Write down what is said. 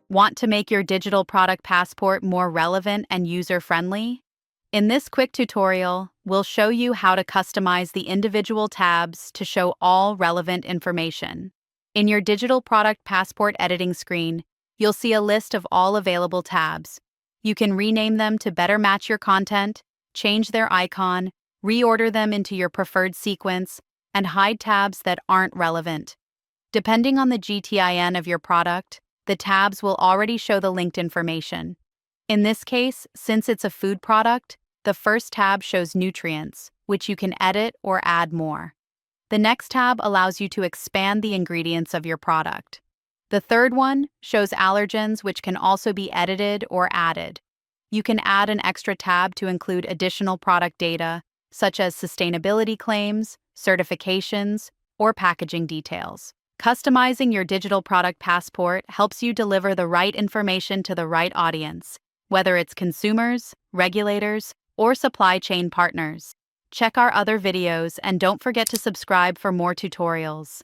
Want to make your digital product passport more relevant and user-friendly? In this quick tutorial, we'll show you how to customize the individual tabs to show all relevant information. In your digital product passport editing screen, you'll see a list of all available tabs. You can rename them to better match your content, change their icon, reorder them into your preferred sequence, and hide tabs that aren't relevant. Depending on the GTIN of your product, the tabs will already show the linked information. In this case, since it's a food product, the first tab shows nutrients, which you can edit or add more. The next tab allows you to expand the ingredients of your product. The third one shows allergens, which can also be edited or added. You can add an extra tab to include additional product data, such as sustainability claims, certifications, or packaging details. Customizing your digital product passport helps you deliver the right information to the right audience, whether it's consumers, regulators, or supply chain partners. Check our other videos and don't forget to subscribe for more tutorials.